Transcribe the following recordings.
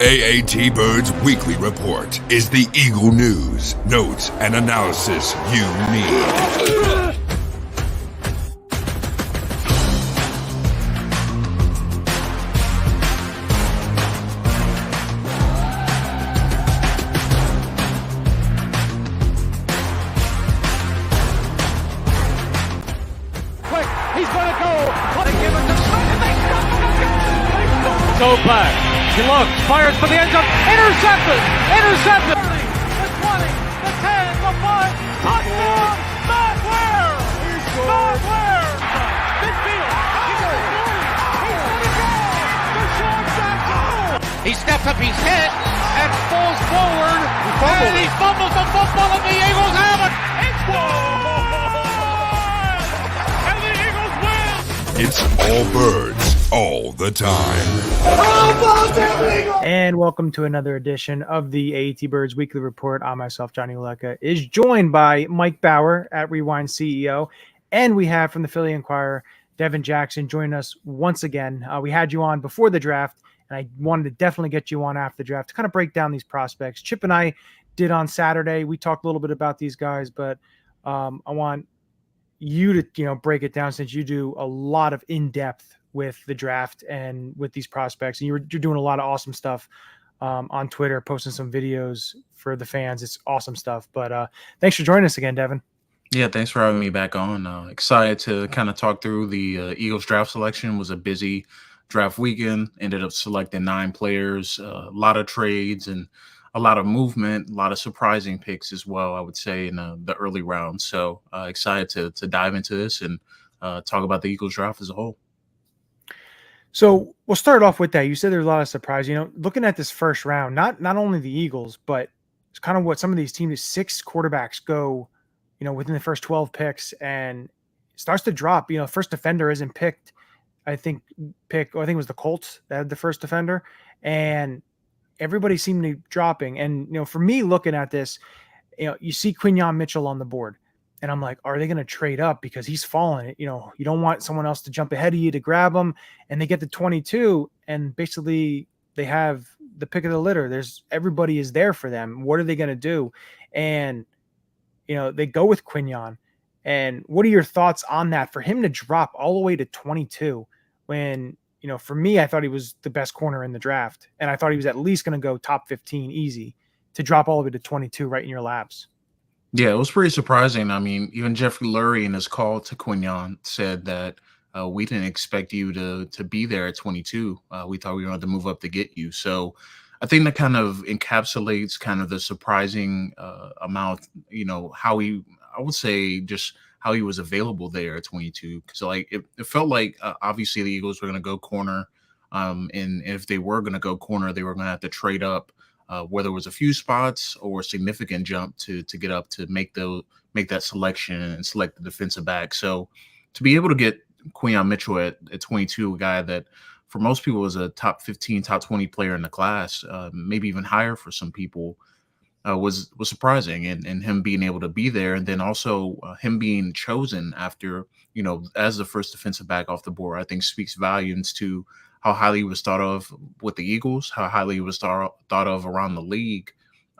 AAT Birds Weekly Report is the Eagle news, notes, and analysis you need. Go back. He looks, fires for the end zone. Intercepted. The 20, the 10, the 5. Touchdown. Matt Ware. Midfield. He's going to go. Deshaun Jackson. He steps up his head and falls forward. He fumbles the football and the Eagles have it. It's gone. And the Eagles win. It's all birds. All the time. And welcome to another edition of the AAT Birds Weekly Report. I myself, Johnny Ulecka, is joined by Mike Bower at Rewind CEO. And we have from the Philly Inquirer, Devin Jackson, join us once again. We had you on before the draft, and I wanted to definitely get you on after the draft to kind of break down these prospects. Chip and I did on Saturday. We talked a little bit about these guys, but I want you to break it down since you do a lot of in-depth with the draft and with these prospects, and you're doing a lot of awesome stuff on Twitter, posting some videos for the fans. It's awesome stuff. But thanks for joining us again, Devin. Yeah, thanks for having me back on. Excited to kind of talk through the Eagles draft selection. It was a busy draft weekend. Ended up selecting 9 players, a lot of trades and a lot of movement, a lot of surprising picks as well, I would say, in the early rounds. So excited to dive into this and talk about the Eagles draft as a whole. So we'll start off with that. You said there's a lot of surprise. Looking at this first round, not only the Eagles, but it's kind of what some of these teams, 6 quarterbacks go, within the first 12 picks, and it starts to drop. First defender isn't picked. I think it was the Colts that had the first defender, and everybody seemed to be dropping. And for me, looking at this, you see Quinyon Mitchell on the board. And I'm like, are they going to trade up because he's falling? You don't want someone else to jump ahead of you to grab him. And they get to 22, and basically they have the pick of the litter. Everybody is there for them. What are they going to do? And they go with Quinyon. And what are your thoughts on that? For him to drop all the way to 22, when for me, I thought he was the best corner in the draft, and I thought he was at least going to go top 15 easy. To drop all the way to 22 right in your laps. Yeah, it was pretty surprising. I mean, even Jeffrey Lurie in his call to Quinyon said that we didn't expect you to be there at 22. We thought we were going to move up to get you. So I think that kind of encapsulates kind of the surprising amount, how I would say just how he was available there at 22. Because it felt like obviously the Eagles were going to go corner. And if they were going to go corner, they were going to have to trade up. Whether it was a few spots or a significant jump to get up to make that selection and select the defensive back. So to be able to get Quinyon Mitchell at 22, a guy that for most people was a top 15, top 20 player in the class, maybe even higher for some people, was surprising. And him being able to be there, and then also him being chosen after, as the first defensive back off the board, I think speaks volumes to how highly he was thought of with the Eagles, how highly he was thought of around the league.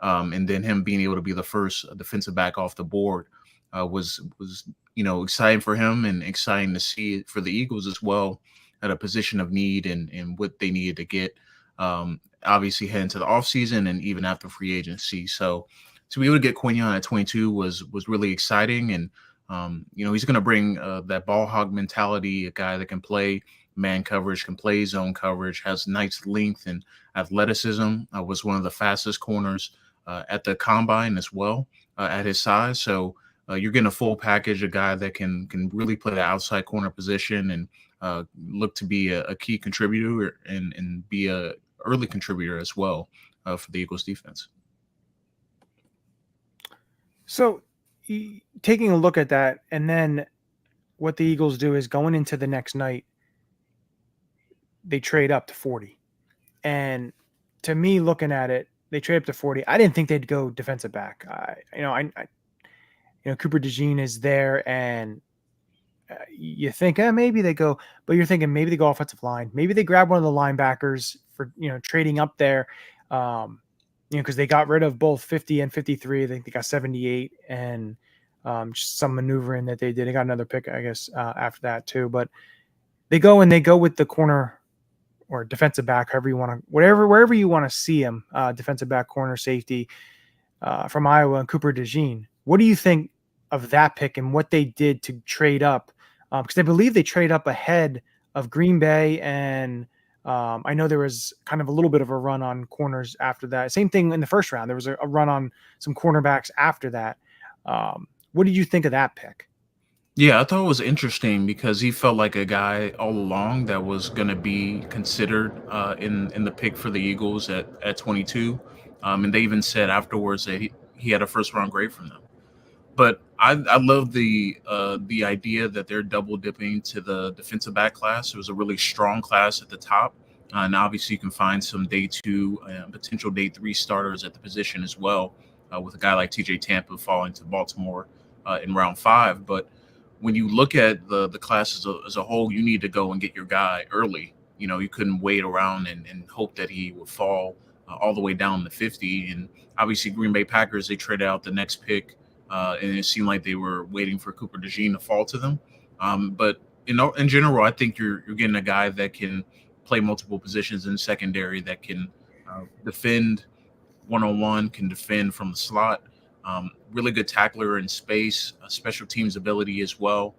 And then him being able to be the first defensive back off the board was exciting for him, and exciting to see it for the Eagles as well at a position of need and what they needed to get, obviously heading to the offseason and even after free agency. So to be able to get Quinyon at 22 was really exciting. And, he's going to bring that ball hog mentality, a guy that can play man coverage, can play zone coverage, has nice length and athleticism, was one of the fastest corners at the combine as well at his size. So you're getting a full package, a guy that can really play the outside corner position and look to be a key contributor and be a early contributor as well for the Eagles defense. So taking a look at that, and then what the Eagles do is going into the next night, they trade up to 40. And to me, looking at it, they trade up to 40. I didn't think they'd go defensive back. Cooper DeJean is there, and you think, maybe they go, but you're thinking maybe they go offensive line. Maybe they grab one of the linebackers for, trading up there. Because they got rid of both 50 and 53. I think they got 78 and just some maneuvering that they did. They got another pick, I guess, after that too. But they go with the corner or defensive back, however you want to, wherever you want to see him, defensive back, corner, safety from Iowa, and Cooper DeJean. What do you think of that pick and what they did to trade up? Because I believe they trade up ahead of Green Bay, and I know there was kind of a little bit of a run on corners after that. Same thing in the first round. There was a run on some cornerbacks after that. What did you think of that pick? Yeah, I thought it was interesting because he felt like a guy all along that was going to be considered in the pick for the Eagles at 22. And they even said afterwards that he had a first round grade from them. But I love the idea that they're double dipping to the defensive back class. It was a really strong class at the top. And obviously you can find some day 2 and potential day 3 starters at the position as well, with a guy like TJ Tampa falling to Baltimore in round 5. But when you look at the class as a whole, you need to go and get your guy early. You couldn't wait around and hope that he would fall all the way down to 50. And obviously Green Bay Packers, they traded out the next pick, and it seemed like they were waiting for Cooper DeJean to fall to them. But in general, I think you're getting a guy that can play multiple positions in secondary, that can defend one-on-one, can defend from the slot. Really good tackler in space, special teams ability as well.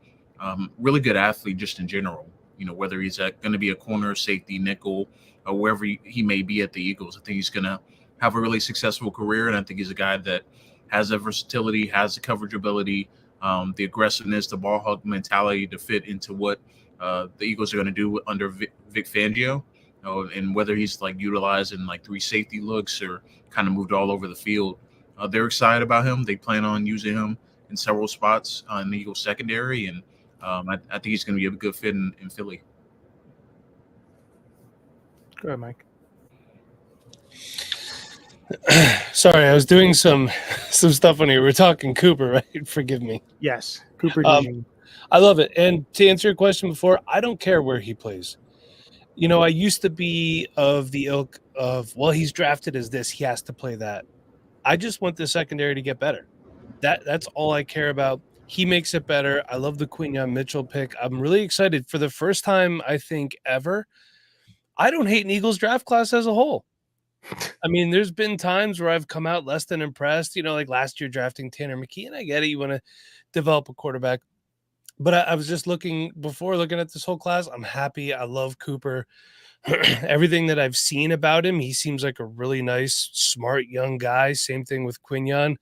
Really good athlete just in general. Whether he's going to be a corner, safety, nickel, or wherever he may be at the Eagles, I think he's going to have a really successful career. And I think he's a guy that has the versatility, has the coverage ability, the aggressiveness, the ball hug mentality to fit into what the Eagles are going to do under Vic Fangio. And whether he's like utilizing like 3 safety looks or kind of moved all over the field. They're excited about him. They plan on using him in several spots in the Eagles secondary, and I think he's going to be a good fit in Philly. Go ahead, Mike. Sorry, I was doing some stuff when you were talking Cooper, right? Forgive me. Yes, Cooper DeJean. I love it. And to answer your question before, I don't care where he plays. I used to be of the ilk of, well, he's drafted as this, he has to play that. I just want the secondary to get better. That's all I care about. He makes it better. I love the Quinyon Mitchell pick. I'm really excited. For the first time, I think, ever, I don't hate an Eagles draft class as a whole. I mean, there's been times where I've come out less than impressed, like last year drafting Tanner McKee, and I get it. You want to develop a quarterback. But I was just looking at this whole class. I'm happy. I love Cooper. Everything that I've seen about him, he seems like a really nice, smart young guy. Same thing with Quinyon.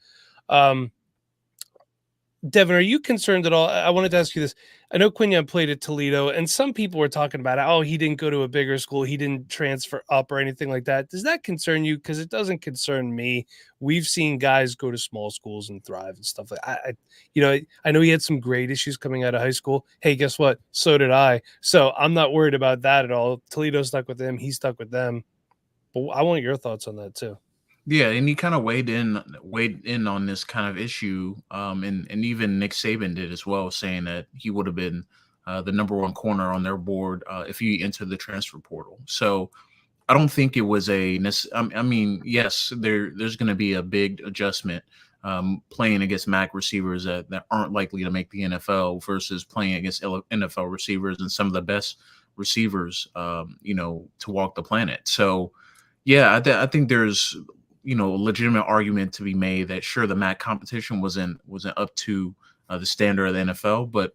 Devin, are you concerned at all? I wanted to ask you this. I know Quinyon played at Toledo, and some people were talking about, he didn't go to a bigger school. He didn't transfer up or anything like that. Does that concern you? Because it doesn't concern me. We've seen guys go to small schools and thrive and stuff like that. I know he had some grade issues coming out of high school. Hey, guess what? So did I. So I'm not worried about that at all. Toledo stuck with him. He stuck with them. But I want your thoughts on that too. Yeah, and he kind of weighed in on this kind of issue, and even Nick Saban did as well, saying that he would have been the number 1 corner on their board if he entered the transfer portal. So I don't think it was yes, there's going to be a big adjustment playing against MAC receivers that aren't likely to make the NFL versus playing against NFL receivers and some of the best receivers, to walk the planet. So yeah, I think there's a legitimate argument to be made that sure, the MAC competition wasn't up to the standard of the NFL, but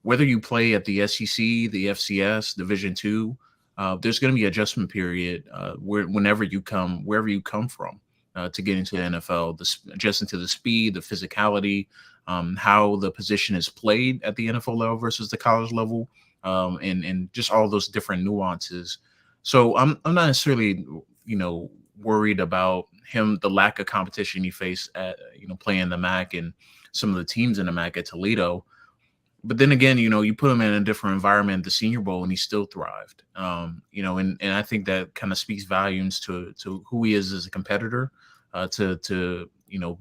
whether you play at the SEC, the FCS, Division II, there's going to be an adjustment period wherever you come from to get into the NFL, adjusting to the speed, the physicality, how the position is played at the NFL level versus the college level, and just all those different nuances. So I'm not necessarily worried about him, the lack of competition he faced at playing the MAC and some of the teams in the MAC at Toledo. But then again, you put him in a different environment, the Senior Bowl, and he still thrived. And I think that kind of speaks volumes to who he is as a competitor, to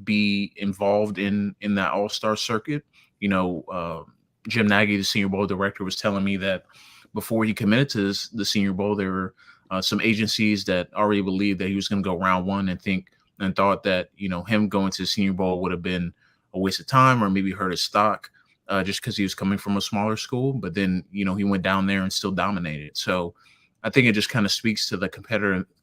be involved in that all-star circuit. Jim Nagy, the Senior Bowl director, was telling me that before he committed to the Senior Bowl, there were some agencies that already believed that he was going to go round one and thought that, him going to the Senior Bowl would have been a waste of time or maybe hurt his stock just because he was coming from a smaller school. But then, he went down there and still dominated. So I think it just kind of speaks to the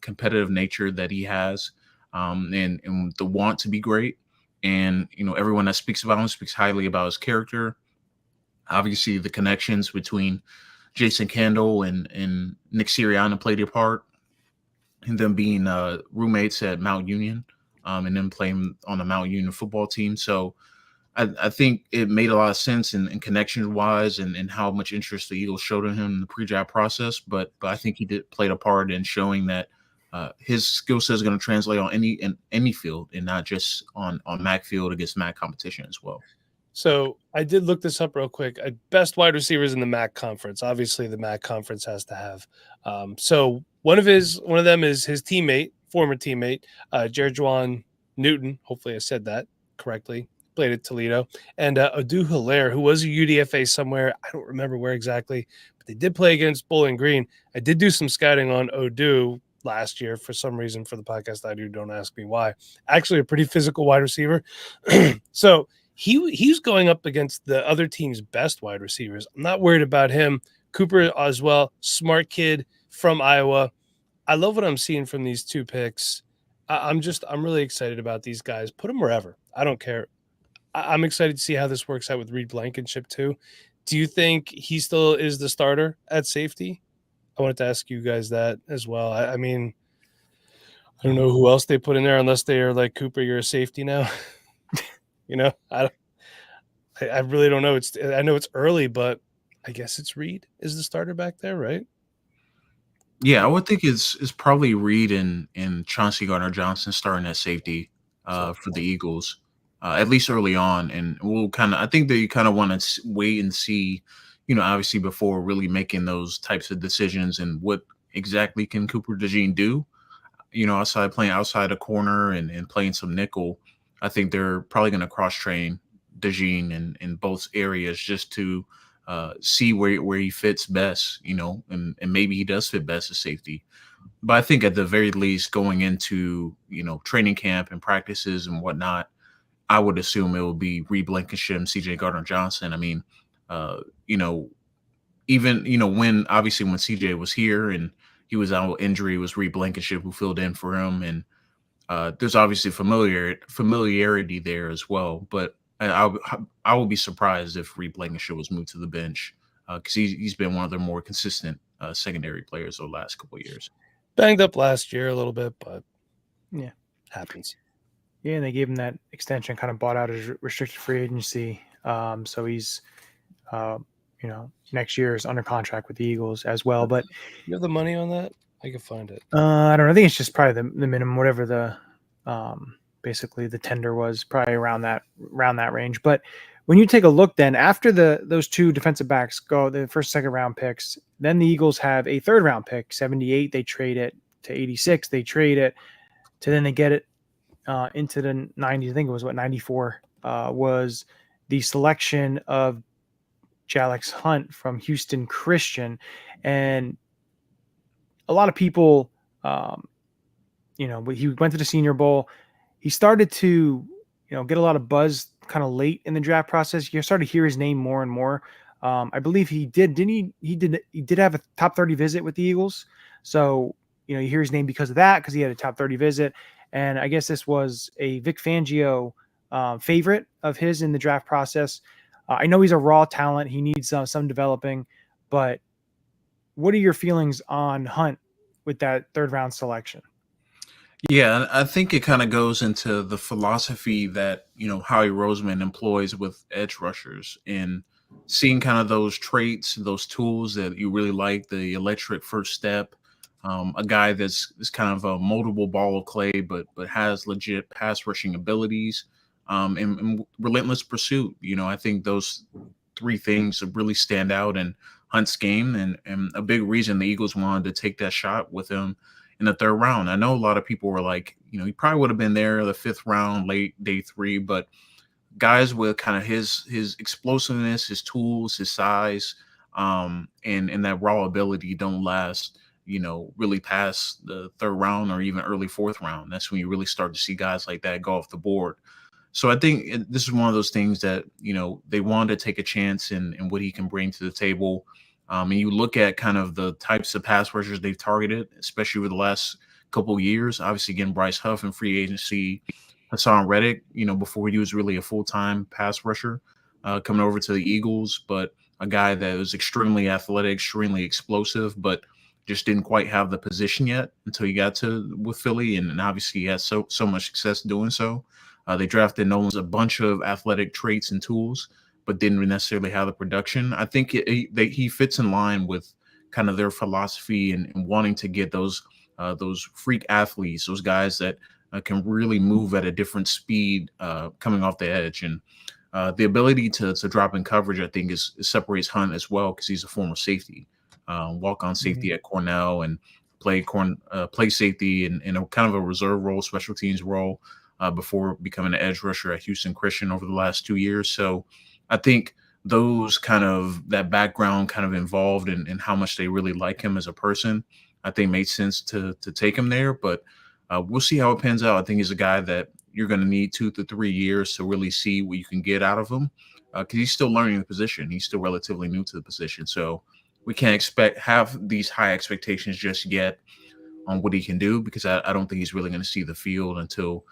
competitive nature that he has, and the want to be great. And, everyone that speaks about him speaks highly about his character. Obviously, the connections between Jason Kendall and Nick Sirianni played a part in them being roommates at Mount Union, and then playing on the Mount Union football team. So I think it made a lot of sense in connection-wise and how much interest the Eagles showed in him in the pre-draft process. But I think he played a part in showing that his skill set is going to translate on any field and not just on MAC field against MAC competition as well. So I did look this up real quick. Best wide receivers in the MAC conference. Obviously, the MAC conference has to have. So one of them is his former teammate, Jerjuan Newton. Hopefully, I said that correctly. Played at Toledo, and Adu Hilaire, who was a UDFA somewhere. I don't remember where exactly, but they did play against Bowling Green. I did do some scouting on Adu last year for some reason for the podcast I do. Don't ask me why. Actually, a pretty physical wide receiver. So. He's going up against the other team's best wide receivers. I'm not worried about him. Cooper as well, smart kid from Iowa. I love what I'm seeing from these two picks. I'm really excited about these guys. Put them wherever. I don't care. I'm excited to see how this works out with Reed Blankenship too. Do you think he still is the starter at safety? I wanted to ask you guys that as well. I mean, I don't know who else they put in there unless they are like, Cooper, you're a safety now. I really don't know. I know it's early, but I guess it's Reed is the starter back there, right? Yeah, I would think it's probably Reed and Chauncey Gardner-Johnson starting at safety for the Eagles, at least early on. And I think they kind of want to wait and see, obviously before really making those types of decisions and what exactly can Cooper DeJean do, playing outside a corner and playing some nickel. I think they're probably going to cross-train DeJean in both areas just to see where he fits best, and maybe he does fit best as safety. But I think at the very least, going into, training camp and practices and whatnot, I would assume it will be Reed Blankenship, CJ Gardner-Johnson. I mean, even, when CJ was here and he was out with injury, it was Reed Blankenship who filled in for him. And there's obviously familiarity there as well, but I would be surprised if Reed Blankenship was moved to the bench because he's been one of their more consistent secondary players over the last couple of years. Banged up last year a little bit, but yeah, happens. Yeah, and they gave him that extension, kind of bought out his restricted free agency. So he's, next year is under contract with the Eagles as well. But you have the money on that? I can find it. I don't know. I think it's just probably the minimum, whatever the basically the tender was, probably around that range. But when you take a look, then after those two defensive backs go, the first, second round picks, then the Eagles have a third round pick, 78. They trade it to 86. They trade it to then they get it into the 90s. I think it was 94 was the selection of Jalex Hunt from Houston Christian, and a lot of people, he went to the Senior Bowl. He started to, get a lot of buzz kind of late in the draft process. You started to hear his name more and more. I believe he did, didn't he? He did have a top 30 visit with the Eagles. So, you hear his name because of that, because he had a top 30 visit. And I guess this was a Vic Fangio favorite of his in the draft process. I know he's a raw talent. He needs some developing, but what are your feelings on Hunt with that third round selection? Yeah, I think it kind of goes into the philosophy that, Howie Roseman employs with edge rushers, and seeing kind of those traits, those tools that you really like, the electric first step, a guy that's kind of a moldable ball of clay, but has legit pass rushing abilities, and relentless pursuit. I think those three things really stand out in Hunt's game, and a big reason the Eagles wanted to take that shot with him in the third round. I know a lot of people were like, he probably would have been there the fifth round, late day 3, but guys with kind of his explosiveness, his tools, his size, and that raw ability don't last really past the third round or even early fourth round. That's when you really start to see guys like that go off the board. So I think this is one of those things that, they want to take a chance in what he can bring to the table. And you look at kind of the types of pass rushers they've targeted, especially over the last couple of years. Obviously, getting Bryce Huff in free agency, Hassan Reddick, before he was really a full-time pass rusher, coming over to the Eagles, but a guy that was extremely athletic, extremely explosive, but just didn't quite have the position yet until he got with Philly, and obviously he has so much success doing so. They drafted Nolan's a bunch of athletic traits and tools, but didn't necessarily have the production. I think he fits in line with kind of their philosophy and wanting to get those freak athletes, those guys that can really move at a different speed coming off the edge. And the ability to drop in coverage, I think, separates Hunt as well, because he's a former safety, walk-on safety at Cornell, and play safety in a kind of a reserve role, special teams role, before becoming an edge rusher at Houston Christian over the last 2 years. So I think that background kind of involved in how much they really like him as a person, I think made sense to take him there. But we'll see how it pans out. I think he's a guy that you're going to need 2 to 3 years to really see what you can get out of him, because he's still learning the position. He's still relatively new to the position. So we can't have these high expectations just yet on what he can do, because I don't think he's really going to see the field until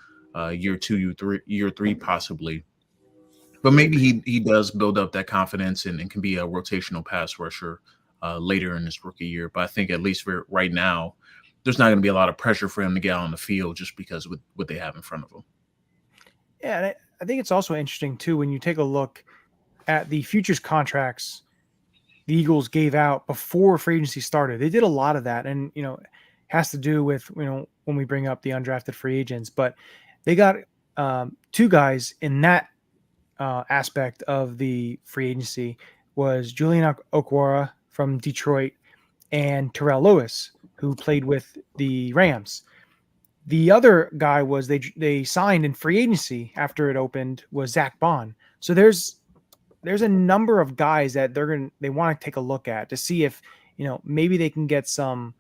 year 2, year three possibly. But maybe he does build up that confidence and can be a rotational pass rusher later in his rookie year. But I think at least for right now, there's not going to be a lot of pressure for him to get on the field just because of what they have in front of him. Yeah, and I think it's also interesting too when you take a look at the futures contracts the Eagles gave out before free agency started. They did a lot of that, and has to do with when we bring up the undrafted free agents. But they got 2 guys in that aspect of the free agency, was Julian Okwara from Detroit and Terrell Lewis, who played with the Rams. The other guy was they signed in free agency after it opened, was Zach Bond. So there's a number of guys that they want to take a look at to see if maybe they can get some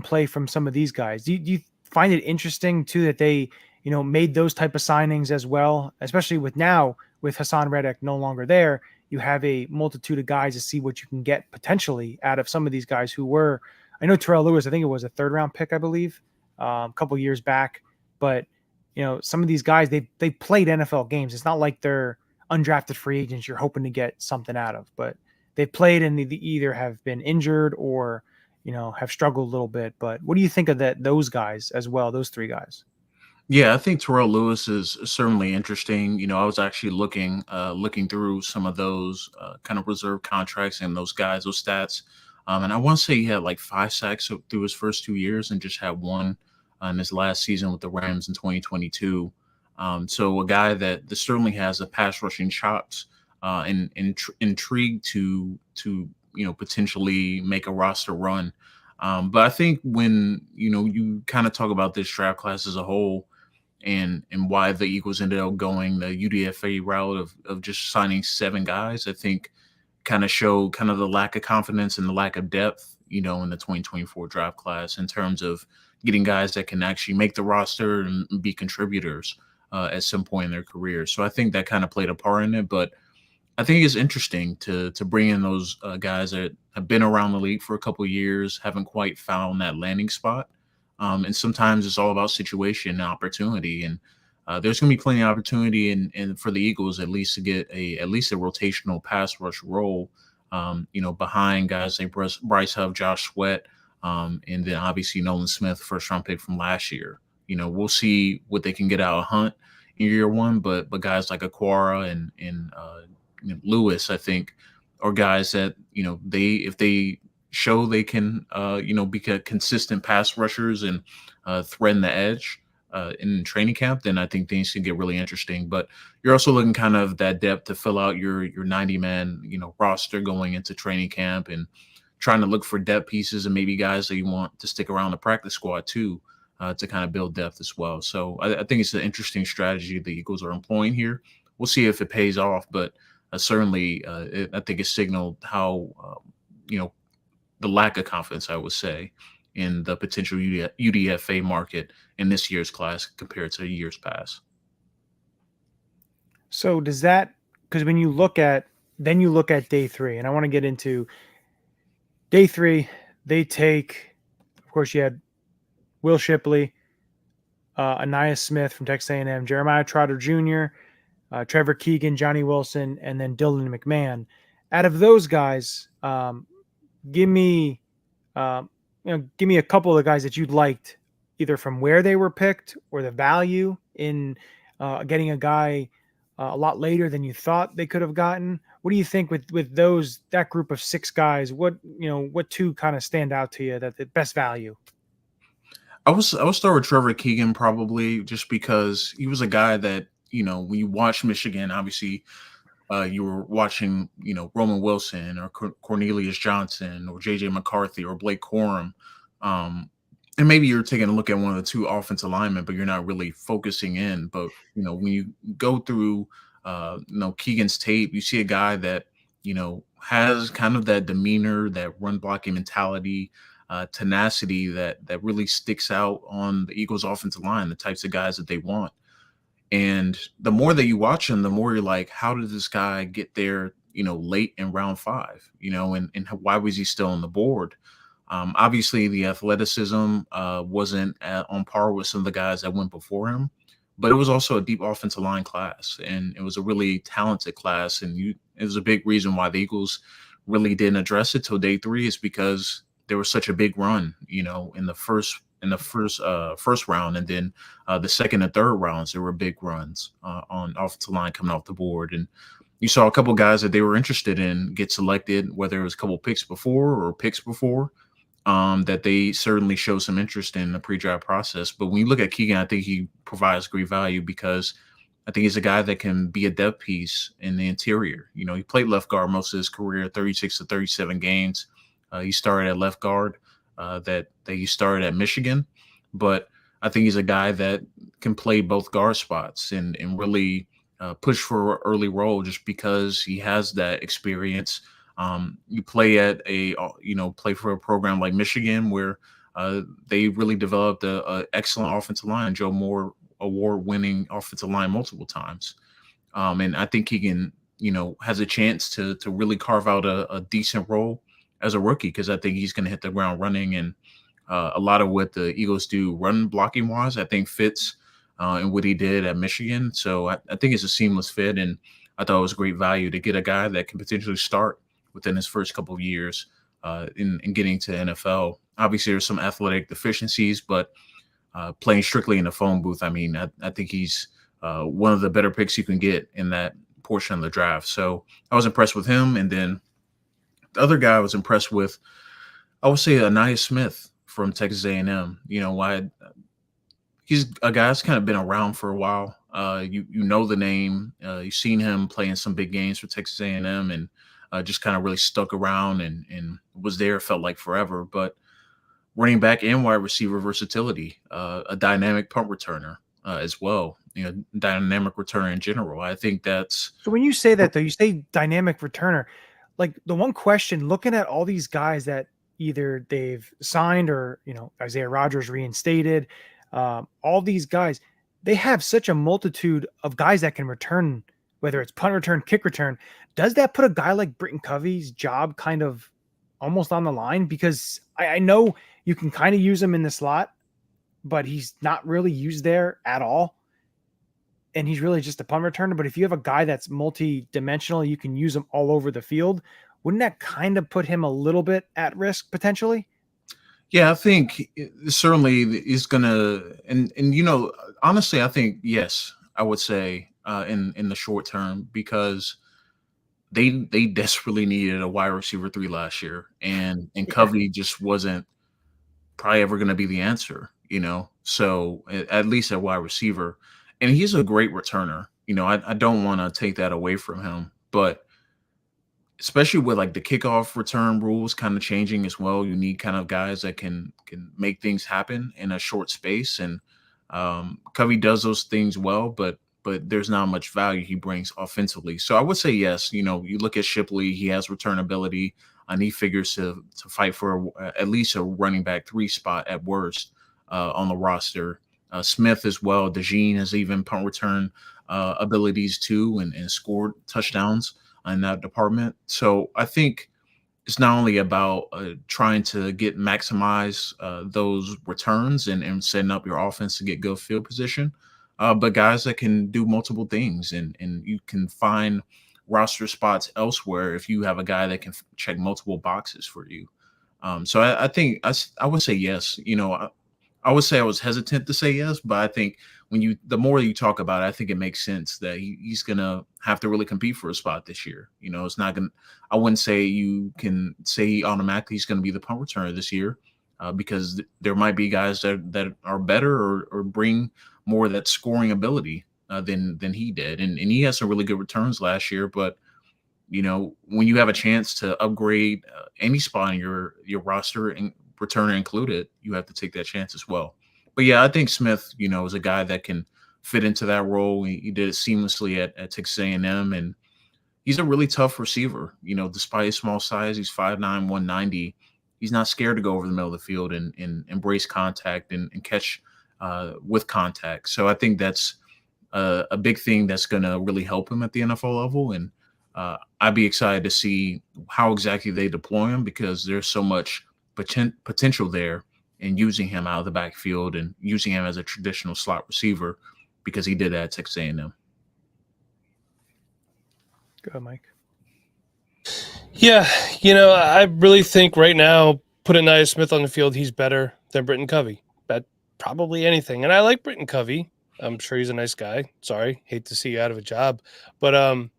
play from some of these guys. Do you find it interesting too that they made those type of signings as well, especially with Hassan Reddick no longer there? You have a multitude of guys to see what you can get potentially out of some of these guys who were, I know Terrell Lewis, I think it was a 3rd round pick, I believe, a couple years back. But, some of these guys, they played NFL games. It's not like they're undrafted free agents you're hoping to get something out of, but they've played and they either have been injured or, have struggled a little bit. But what do you think of those guys as well, those 3 guys? Yeah, I think Terrell Lewis is certainly interesting. I was actually looking through some of those kind of reserve contracts and those guys, those stats. And I want to say he had like 5 sacks through his first 2 years and just had 1 in his last season with the Rams in 2022. So a guy that certainly has a pass rushing chops, and intrigued to potentially make a roster run. But I think when you kind of talk about this draft class as a whole, and why the Eagles ended up going the UDFA route of just signing 7 guys, I think kind of showed kind of the lack of confidence and the lack of depth, in the 2024 draft class in terms of getting guys that can actually make the roster and be contributors at some point in their career. So I think that kind of played a part in it. But I think it's interesting to bring in those guys that have been around the league for a couple of years, haven't quite found that landing spot. And sometimes it's all about situation and opportunity. And there's going to be plenty of opportunity and for the Eagles at least to get at least a rotational pass rush role, behind guys like Bryce Huff, Josh Sweat, and then obviously Nolan Smith, 1st round pick from last year. We'll see what they can get out of Hunt in year 1, but guys like Aquara and Lewis, I think, are guys that if they show they can be consistent pass rushers and threaten the edge in training camp, then I think things can get really interesting. But you're also looking kind of that depth to fill out your 90-man roster going into training camp, and trying to look for depth pieces and maybe guys that you want to stick around the practice squad too, to kind of build depth as well. So I think it's an interesting strategy the Eagles are employing here. We'll see if it pays off, but certainly I think it signaled how the lack of confidence, I would say, in the potential UDFA market in this year's class compared to years past. So does that, because when you look at day 3, and I want to get into day 3, they take, of course, you had Will Shipley, Anais Smith from Texas A&M, Jeremiah Trotter Jr., Trevor Keegan, Johnny Wilson, and then Dylan McMahon. Out of those guys, give me a couple of the guys that you liked, either from where they were picked or the value in getting a guy a lot later than you thought they could have gotten. What do you think with that group of 6 guys? What 2 kind of stand out to you that the best value? I will start with Trevor Keegan, probably just because he was a guy that, when you watch Michigan, obviously you were watching, Roman Wilson or Cornelius Johnson or JJ McCarthy or Blake Corum. And maybe you're taking a look at one of the 2 offensive linemen, but you're not really focusing in. But, when you go through, Keegan's tape, you see a guy that, has kind of that demeanor, that run blocking mentality, tenacity that really sticks out on the Eagles offensive line, the types of guys that they want. And the more that you watch him, the more you're like, how did this guy get there, late in round 5, and why was he still on the board? Obviously, the athleticism wasn't on par with some of the guys that went before him, but it was also a deep offensive line class, and it was a really talented class. And it was a big reason why the Eagles really didn't address it till day 3, is because there was such a big run, in the first round, and then the second and third rounds, there were big runs on offensive line coming off the board. And you saw a couple guys that they were interested in get selected, whether it was a couple picks before, that they certainly show some interest in the pre-draft process. But when you look at Keegan, I think he provides great value because I think he's a guy that can be a depth piece in the interior. He played left guard most of his career, 36 to 37 games. He started at left guard, that he started at Michigan. But I think he's a guy that can play both guard spots and really push for an early role just because he has that experience. You play play for a program like Michigan where they really developed a excellent offensive line, Joe Moore award-winning offensive line multiple times. And I think he can, has a chance to really carve out a decent role as a rookie, because I think he's going to hit the ground running. And a lot of what the Eagles do run blocking wise, I think fits in what he did at Michigan. So I think it's a seamless fit. And I thought it was great value to get a guy that can potentially start within his first couple of years in getting to NFL. Obviously, there's some athletic deficiencies, but playing strictly in the phone booth, I think he's one of the better picks you can get in that portion of the draft. So I was impressed with him. And then the other guy I was impressed with, I would say Anais Smith from Texas A&M. He's a guy that's kind of been around for a while. You know the name. You've seen him play in some big games for Texas A&M, and just kind of really stuck around and was there, felt like forever. But running back and wide receiver versatility, a dynamic punt returner as well. Dynamic returner in general. I think that's. So when you say that, though, you say dynamic returner. Like, the one question, looking at all these guys that either they've signed or, Isaiah Rodgers reinstated, all these guys, they have such a multitude of guys that can return, whether it's punt return, kick return. Does that put a guy like Britton Covey's job kind of almost on the line? Because I know you can kind of use him in the slot, but he's not really used there at all. And he's really just a punt returner. But if you have a guy that's multi-dimensional, you can use him all over the field. Wouldn't that kind of put him a little bit at risk potentially? Yeah, I think certainly is going to, and honestly, I think, yes, I would say in the short term, because they desperately needed a wide receiver 3 last year, and Covey just wasn't probably ever going to be the answer, so at least at wide receiver. And he's a great returner. I don't want to take that away from him, but especially with like the kickoff return rules kind of changing as well, you need kind of guys that can make things happen in a short space. And Covey does those things well, but there's not much value he brings offensively. So I would say yes. You look at Shipley, he has return ability. and he figures to fight for at least a running back 3 spot at worst on the roster. Smith as well. DeJean has even punt return abilities too, and scored touchdowns in that department. So I think it's not only about trying to maximize those returns and setting up your offense to get good field position, but guys that can do multiple things, and you can find roster spots elsewhere if you have a guy that can check multiple boxes for you. So I think I would say yes. I would say I was hesitant to say yes, but I think the more you talk about it, I think it makes sense that he's going to have to really compete for a spot this year. It's not going to, I wouldn't say you can say automatically he's going to be the punt returner this year because there might be guys that are better or bring more of that scoring ability than he did. And he has some really good returns last year, but when you have a chance to upgrade any spot in your roster and returner included, you have to take that chance as well. But yeah, I think Smith, is a guy that can fit into that role. He did it seamlessly at Texas A&M, and he's a really tough receiver. Despite his small size, he's 5'9", 190. He's not scared to go over the middle of the field and embrace contact and catch with contact. So I think that's a big thing that's going to really help him at the NFL level. And I'd be excited to see how exactly they deploy him, because there's so much potential there in using him out of the backfield and using him as a traditional slot receiver, because he did that at Texas A&M. Go ahead, Mike. Yeah, I really think right now, put Ainias Smith on the field, he's better than Britton Covey. Bet probably anything. And I like Britton Covey. I'm sure he's a nice guy. Sorry, hate to see you out of a job. But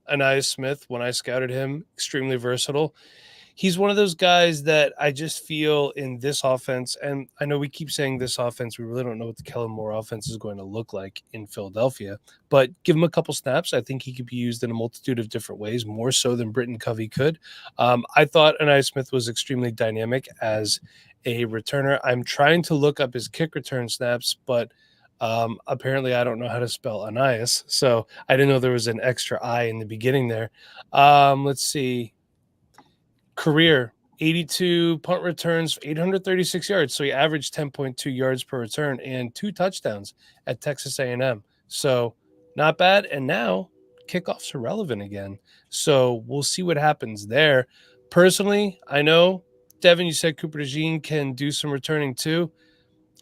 Ainias Smith, when I scouted him, extremely versatile. He's one of those guys that I just feel in this offense, and I know we keep saying this offense, we really don't know what the Kellen Moore offense is going to look like in Philadelphia, but give him a couple snaps. I think he could be used in a multitude of different ways, more so than Britton Covey could. I thought Ainias Smith was extremely dynamic as a returner. I'm trying to look up his kick return snaps, but apparently I don't know how to spell Ainias, so I didn't know there was an extra I in the beginning there. Let's see. Career 82 punt returns, 836 yards. So he averaged 10.2 yards per return and 2 touchdowns at Texas A&M. So not bad. And now kickoffs are relevant again. So we'll see what happens there. Personally, I know, Devin, you said Cooper DeJean can do some returning too.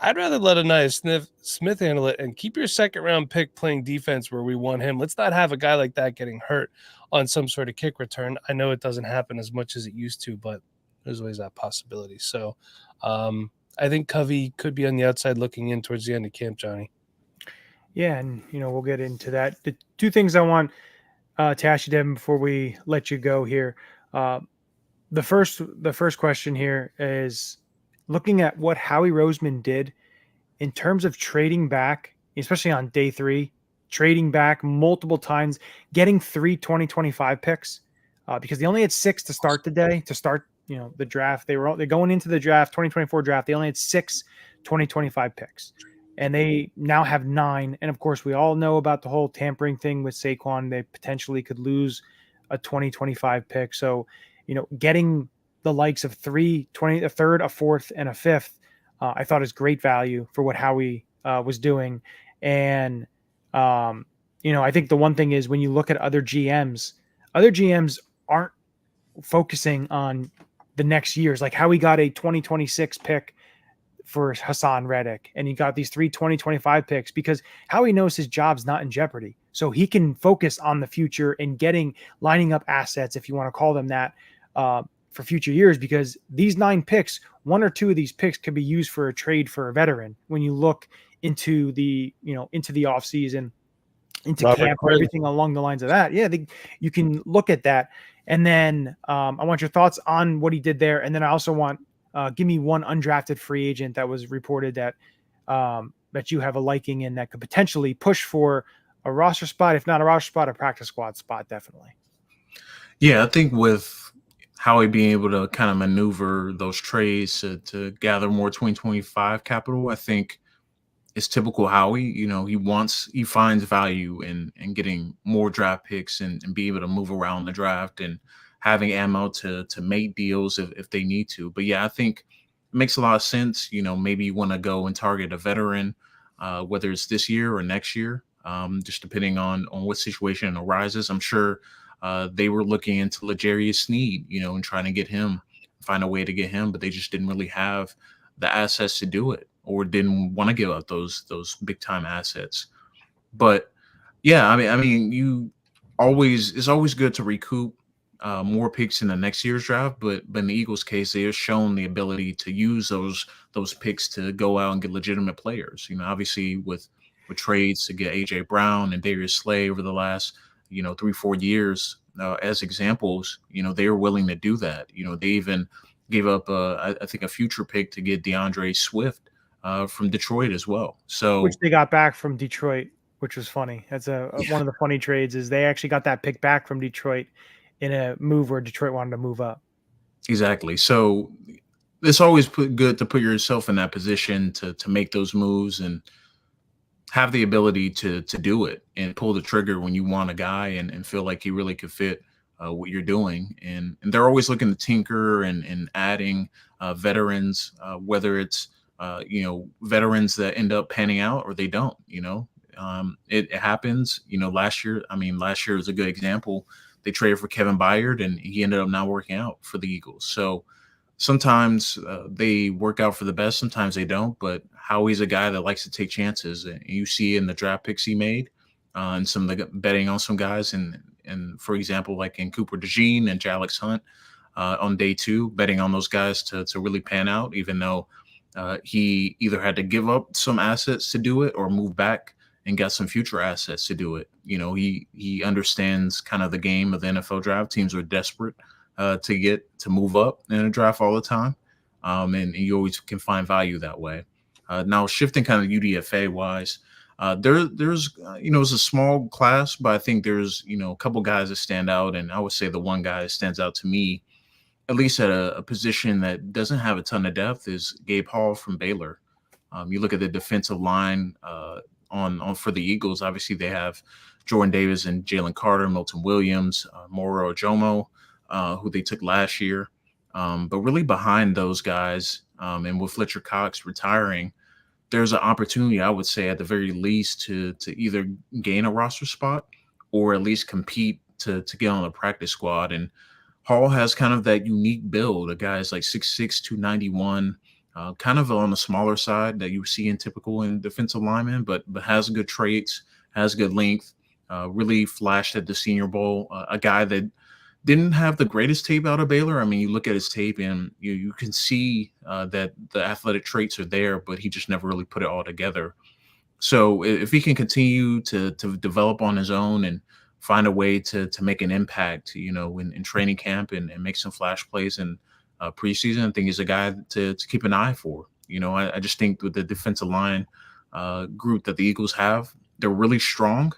I'd rather let Ainias Smith handle it and keep your second-round pick playing defense where we want him. Let's not have a guy like that getting hurt on some sort of kick return. I know it doesn't happen as much as it used to, but there's always that possibility. So I think Covey could be on the outside looking in towards the end of camp, Johnny. Yeah, and we'll get into that. The two things I want to ask you, Devin, before we let you go here. The first question here is looking at what Howie Roseman did in terms of trading back, especially on day 3, trading back multiple times, getting 3 2025 picks because they only had 6 to start the day, to start the draft. They're going into the draft, 2024 draft. They only had 6 2025 picks, and they now have 9. And of course, we all know about the whole tampering thing with Saquon. They potentially could lose a 2025 pick. So, getting the likes of 3, 20, a third, a fourth, and a fifth, I thought is great value for what Howie was doing. And, I think the one thing is when you look at other GMs aren't focusing on the next years. Like Howie got a 2026 pick for Hassan Reddick, and he got these 3 2025 picks because Howie knows his job's not in jeopardy. So he can focus on the future and lining up assets, if you want to call them that, for future years, because these 9 picks, 1 or 2 of these picks could be used for a trade for a veteran. When you look into the off season, into Robert camp, or everything along the lines of that. Yeah, you can look at that. And then I want your thoughts on what he did there. And then I also want, give me one undrafted free agent that was reported that you have a liking in that could potentially push for a roster spot, if not a roster spot, a practice squad spot, definitely. Yeah, I think with Howie being able to kind of maneuver those trades to gather more 2025 capital, I think it's typical Howie. He finds value in getting more draft picks and be able to move around the draft and having ammo to make deals if they need to. But yeah, I think it makes a lot of sense. Maybe you want to go and target a veteran, whether it's this year or next year, just depending on what situation arises. I'm sure they were looking into L'Jarius Sneed, and trying to get him, find a way to get him, but they just didn't really have the assets to do it, or didn't want to give up those big time assets. But yeah, it's always good to recoup more picks in the next year's draft, but in the Eagles' case, they have shown the ability to use those picks to go out and get legitimate players. Obviously with trades to get AJ Brown and Darius Slay over the last 3-4 years as examples, they are willing to do that. They even gave up I think a future pick to get DeAndre Swift from Detroit as well. So which they got back from Detroit, which was funny. That's one of the funny trades is they actually got that pick back from Detroit in a move where Detroit wanted to move up. Exactly. So it's always good to put yourself in that position to make those moves and have the ability to do it and pull the trigger when you want a guy and feel like he really could fit what you're doing. And they're always looking to tinker and adding veterans, whether it's veterans that end up panning out or they don't. It happens. Last year was a good example. They traded for Kevin Byard, and he ended up not working out for the Eagles. So sometimes they work out for the best, sometimes they don't. But Howie's a guy that likes to take chances, and you see in the draft picks he made, and some of the betting on some guys, and for example, like in Cooper DeJean and Jalix Hunt on day 2, betting on those guys to really pan out, even though he either had to give up some assets to do it or move back and got some future assets to do it. He understands kind of the game of the NFL draft. Teams are desperate to move up in a draft all the time. And you always can find value that way. Now shifting kind of UDFA wise, there's it's a small class, but I think there's, a couple guys that stand out. And I would say the one guy that stands out to me, at least at a position that doesn't have a ton of depth, is Gabe Hall from Baylor. You look at the defensive line on for the Eagles. Obviously, they have Jordan Davis and Jalen Carter, Milton Williams, Moro Ojomo, who they took last year. But really behind those guys, and with Fletcher Cox retiring, there's an opportunity, I would say, at the very least, to either gain a roster spot or at least compete to get on the practice squad. And Hall has kind of that unique build. A guy's like 6'6", 291, kind of on the smaller side that you see in typical in defensive linemen, but has good traits, has good length, really flashed at the Senior Bowl. A guy that didn't have the greatest tape out of Baylor. I mean, you look at his tape and you can see that the athletic traits are there, but he just never really put it all together. So if he can continue to develop on his own and find a way to make an impact, in training camp and make some flash plays in preseason, I think he's a guy to keep an eye for. I just think with the defensive line group that the Eagles have, they're really strong.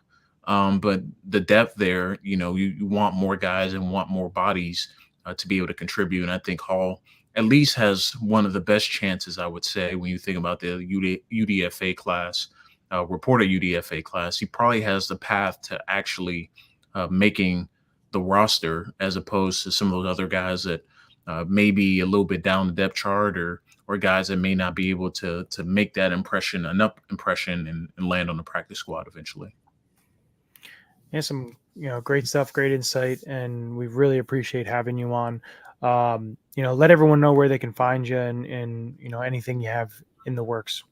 But the depth there, you want more guys and want more bodies to be able to contribute. And I think Hall at least has one of the best chances, I would say, when you think about the UDFA class, reported UDFA class. He probably has the path to actually making the roster, as opposed to some of those other guys that may be a little bit down the depth chart, or guys that may not be able to make that enough impression and land on the practice squad eventually. Yeah, some great stuff, great insight, and we really appreciate having you on. Let everyone know where they can find you and anything you have in the works.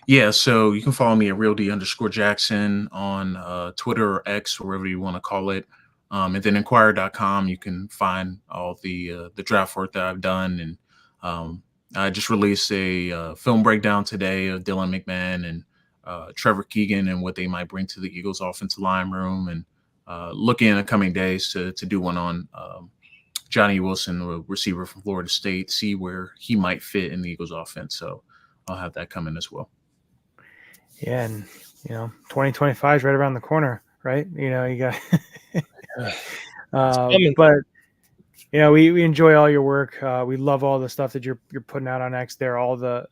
Yeah, so you can follow me at RealD_Jackson on Twitter or X, or whatever you want to call it. And then Inquirer.com, you can find all the draft work that I've done. And I just released a film breakdown today of Dylan McMahon and Trevor Keegan and what they might bring to the Eagles offensive line room, and looking in the coming days to do one on Johnny Wilson, the receiver from Florida State, see where he might fit in the Eagles offense. So I'll have that coming as well. Yeah. And, 2025 is right around the corner, right? You got, but we enjoy all your work. We love all the stuff that you're putting out on X there, all the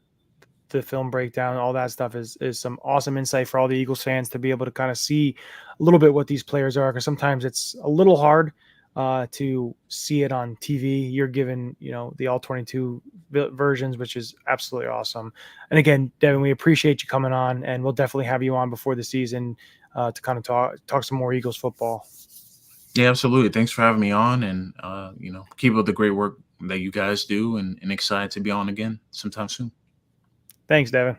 film breakdown, all that stuff is some awesome insight for all the Eagles fans to be able to kind of see a little bit what these players are, because sometimes it's a little hard to see it on TV. You're given, the all 22 versions, which is absolutely awesome. And again, Devin, we appreciate you coming on, and we'll definitely have you on before the season to kind of talk some more Eagles football. Yeah, absolutely. Thanks for having me on, and keep up the great work that you guys do, and excited to be on again sometime soon. Thanks, Devin.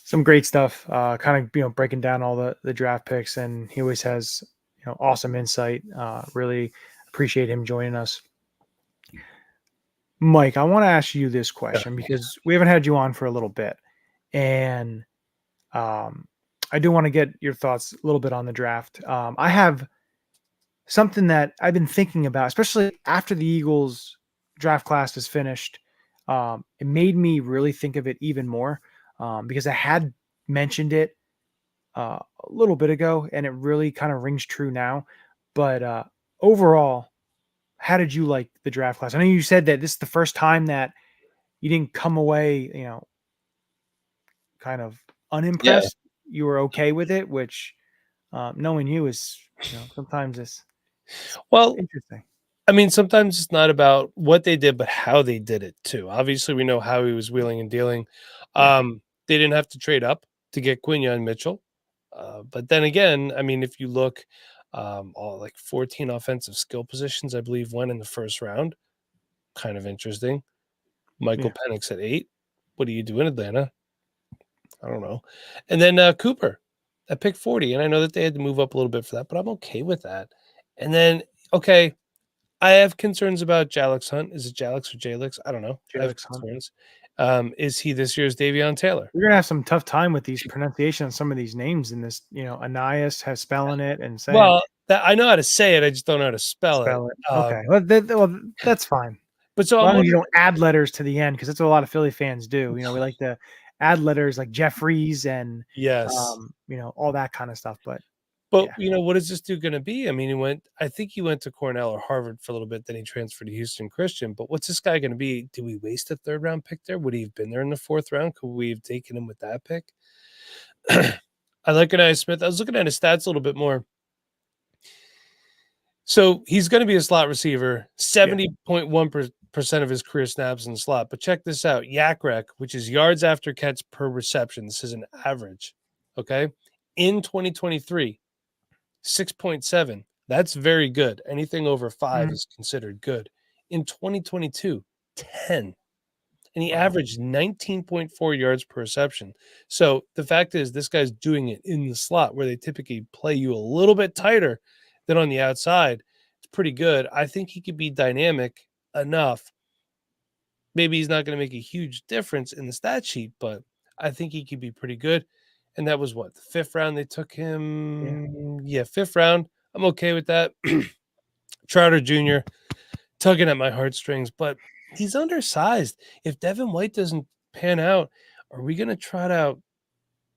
Some great stuff, kind of, breaking down all the draft picks, and he always has, awesome insight. Really appreciate him joining us. Mike, I want to ask you this question because we haven't had you on for a little bit, and I do want to get your thoughts a little bit on the draft. I have something that I've been thinking about, especially after the Eagles draft class is finished. It made me really think of it even more because I had mentioned it a little bit ago, and it really kind of rings true now. But overall, how did you like the draft class? I know you said that this is the first time that you didn't come away, kind of unimpressed. Yeah. You were okay with it, which knowing you is, sometimes it's interesting. I mean, sometimes it's not about what they did, but how they did it too. Obviously, we know how he was wheeling and dealing. Yeah. They didn't have to trade up to get Quinyon Mitchell. But then again, I mean, if you look, all like 14 offensive skill positions, I believe, went in the first round. Kind of interesting. Michael Penix at 8. What do you do in Atlanta? I don't know. And then Cooper at pick 40. And I know that they had to move up a little bit for that, but I'm okay with that. And then, okay, I have concerns about Jalix Hunt. Is it Jalix or Jalix? I don't know. I have concerns. Is he this year's Davion Taylor? We're gonna have some tough time with these pronunciation on some of these names in this. Anais has spelling it and saying. Well, I know how to say it. I just don't know how to spell it. Okay, well, that's fine. But so as long as you don't add letters to the end, because that's what a lot of Philly fans do. We like to add letters like Jeffries and all that kind of stuff. But what is this dude going to be? I mean, I think he went to Cornell or Harvard for a little bit, then he transferred to Houston Christian. But what's this guy going to be? Do we waste a 3rd round pick there? Would he have been there in the 4th round? Could we have taken him with that pick? I like Anaya Smith. I was looking at his stats a little bit more. So he's going to be a slot receiver, 70.1% of his career snaps in the slot. But check this out. YAC, which is yards after catch per reception. This is an average. Okay. In 2023, 6.7. That's very good. Anything over 5 is considered good. In 2022, 10. And he averaged 19.4 yards per reception. So the fact is, this guy's doing it in the slot where they typically play you a little bit tighter than on the outside. It's pretty good. I think he could be dynamic enough. Maybe he's not going to make a huge difference in the stat sheet, but I think he could be pretty good. And that was what, the 5th round they took him? Yeah, 5th round. I'm okay with that. Trotter Jr. tugging at my heartstrings, but he's undersized. If Devin White doesn't pan out, are we going to trot out,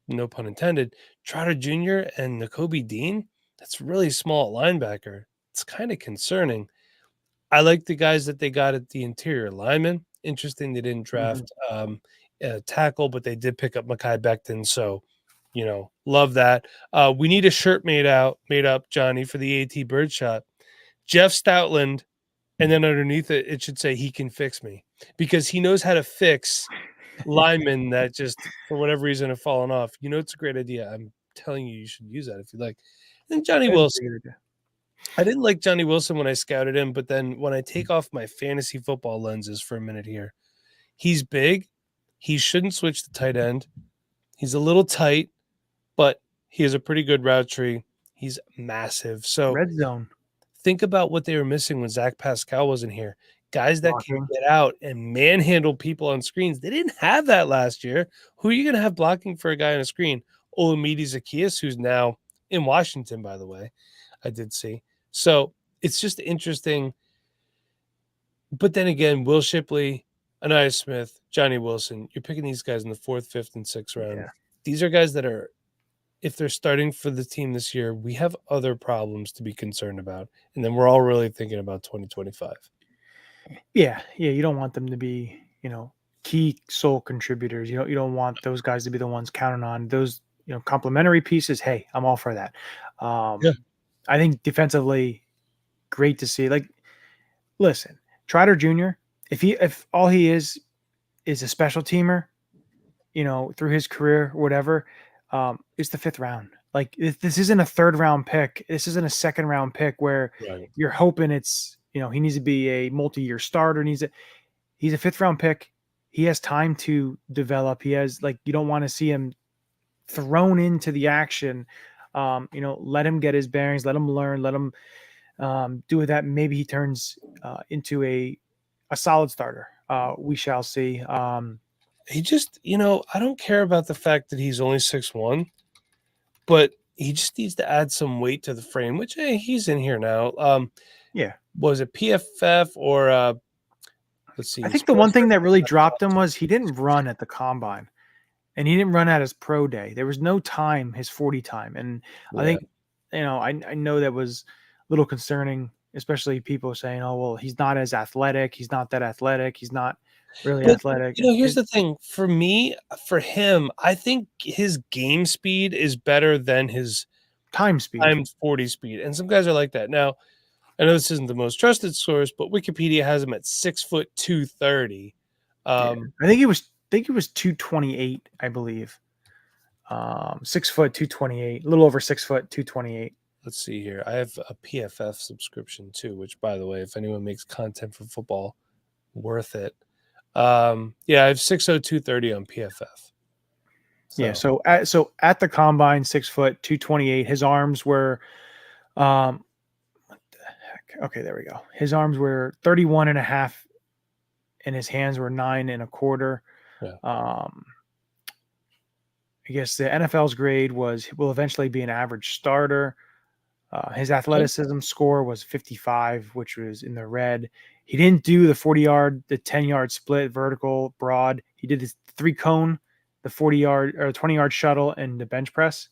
no pun intended, Trotter Jr. and Nakobe Dean? That's really small at linebacker. It's kind of concerning. I like the guys that they got at the interior lineman. Interesting they didn't draft a tackle, but they did pick up Mekhi Becton, so love that. We need a shirt made up, Johnny, for the AAT Bird Shot. Jeff Stoutland, and then underneath it, it should say he can fix me, because he knows how to fix linemen that just, for whatever reason, have fallen off. It's a great idea. I'm telling you, you should use that if you like. And Johnny Wilson. I didn't like Johnny Wilson when I scouted him, but then when I take off my fantasy football lenses for a minute here, he's big. He shouldn't switch to tight end. He's a little tight, but he has a pretty good route tree. He's massive. So red zone. Think about what they were missing when Zach Pascal wasn't here. Guys that can get out and manhandle people on screens. They didn't have that last year. Who are you going to have blocking for a guy on a screen? Olamide Zaccheaus, who's now in Washington, by the way. I did see. So it's just interesting. But then again, Will Shipley, Anaya Smith, Johnny Wilson, you're picking these guys in the 4th, 5th, and 6th round. Yeah. These are guys that are, if they're starting for the team this year, we have other problems to be concerned about. And then we're all really thinking about 2025. Yeah. You don't want them to be, key sole contributors. You don't want those guys to be the ones counting on those, complementary pieces. Hey, I'm all for that. I think defensively, great to see. Like, listen, Trotter Jr., if all he is a special teamer, through his career or whatever, it's the 5th round. Like, this isn't a 3rd round pick. This isn't a 2nd round pick where you're hoping it's, he needs to be a multi-year starter. He's a 5th round pick. He has time to develop. He has, like, you don't want to see him thrown into the action. Let him get his bearings, let him learn, let him do that. Maybe he turns into a solid starter. We shall see. He just, I don't care about the fact that he's only 6'1", but he just needs to add some weight to the frame, which he's in here now. Yeah. Was it PFF or let's see? I think the one thing that really dropped him was he didn't run at the combine, and he didn't run at his pro day. There was no time, his 40 time. And I think, I know that was a little concerning, especially people saying, oh, well, he's not as athletic. He's not that athletic. He's not really athletic. Here's the thing. For him, I think his game speed is better than his time speed, times 40 speed. And some guys are like that. Now, I know this isn't the most trusted source, but Wikipedia has him at 6 foot 230. I think he was 228, I believe. 6 foot 228, a little over 6 foot 228. Let's see here. I have a PFF subscription too, which, by the way, if anyone makes content for football, worth it. I have 60230 on PFF. So. Yeah. So at the combine, 6 foot 228. His arms were, what the heck? Okay, there we go. His arms were 31 and a half, and his hands were 9 1/4. Yeah. I guess the NFL's grade will eventually be an average starter. His athleticism score was 55, which was in the red. He didn't do the 40-yard, the 10-yard split, vertical, broad. He did the 3-cone, the 40-yard or 20-yard shuttle, and the bench press.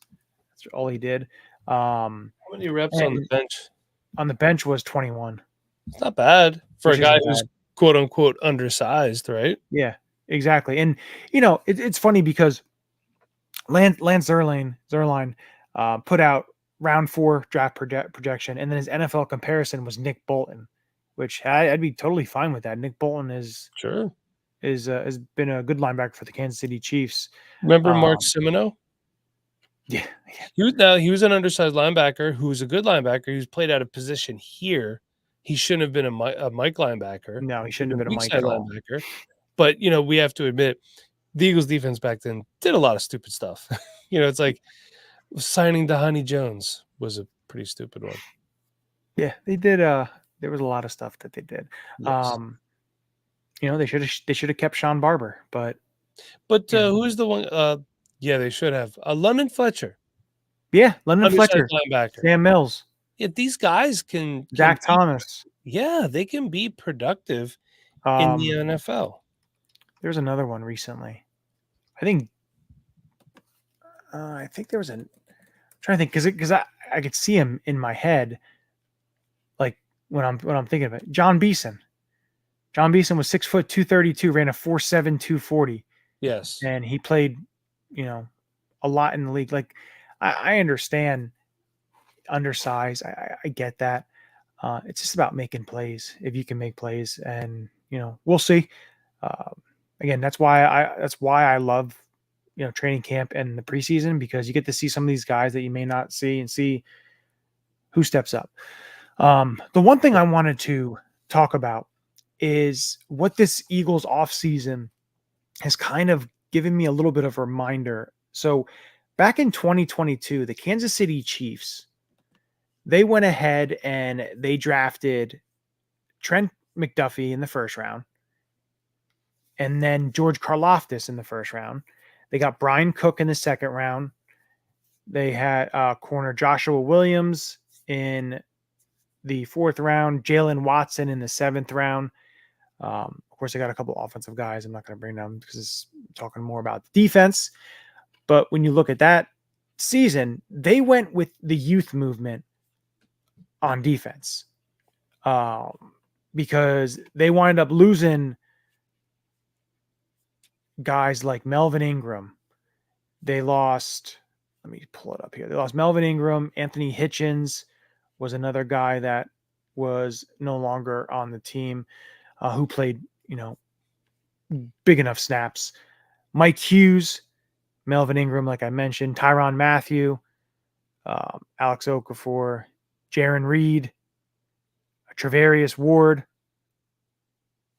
That's all he did. How many reps on the bench? On the bench was 21. It's not bad for a guy who's quote unquote undersized, right? Yeah, exactly. And it's funny because Lance Zierlein put out round 4 draft projection, and then his NFL comparison was Nick Bolton, which I'd be totally fine with that. Nick Bolton has been a good linebacker for the Kansas City Chiefs. Remember Mark Simoneau? Yeah. He was an undersized linebacker who was a good linebacker. He was played out of position here. He shouldn't have been a Mike linebacker. No, he shouldn't have been a Mike linebacker. But we have to admit, the Eagles defense back then did a lot of stupid stuff. It's like signing Dhani Jones was a pretty stupid one. Yeah, they did. There was a lot of stuff that they did. Yes. They should have kept Sean Barber, but who's the one? They should have London Fletcher. Yeah, London Fletcher, linebacker. Sam Mills. Yeah, these guys can Zach Thomas. Yeah, they can be productive in the NFL. There's another one recently. I think there was I'm trying to think because I could see him in my head, like when I'm thinking of it. John Beeson. John Beeson was 6 foot 232, ran a 4.7 240. Yes, and he played, a lot in the league. Like I understand undersized. I get that. It's just about making plays. If you can make plays, and we'll see. Again, that's why I love training camp and the preseason, because you get to see some of these guys that you may not see and see who steps up. The one thing I wanted to talk about is what this Eagles offseason has kind of given me a little bit of a reminder. So back in 2022, the Kansas City Chiefs, they went ahead and they drafted Trent McDuffie in the first round, and then George Karlaftis in the first round. They got Brian Cook in the second round. They had corner Joshua Williams in the fourth round, Jalen Watson in the seventh round. Of course, they got a couple offensive guys. I'm not going to bring them because it's talking more about the defense. But when you look at that season, they went with the youth movement on defense because they wind up losing guys like Melvin Ingram. They lost, let me pull it up here. They lost Melvin Ingram, Anthony Hitchens, was another guy that was no longer on the team, who played, big enough snaps. Mike Hughes, Melvin Ingram, like I mentioned, Tyrann Mathieu, Alex Okafor, Jaron Reed, Travarius Ward,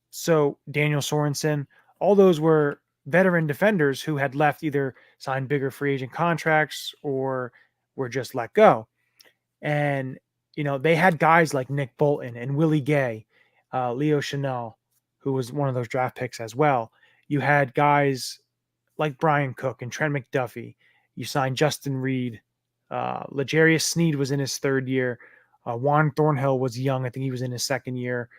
so Daniel Sorensen. All those were veteran defenders who had left, either signed bigger free agent contracts or were just let go. And, they had guys like Nick Bolton and Willie Gay, Leo Chanel, who was one of those draft picks as well. You had guys like Brian Cook and Trent McDuffie. You signed Justin Reed. L'Jarius Sneed was in his third year. Juan Thornhill was young. I think he was in his second year.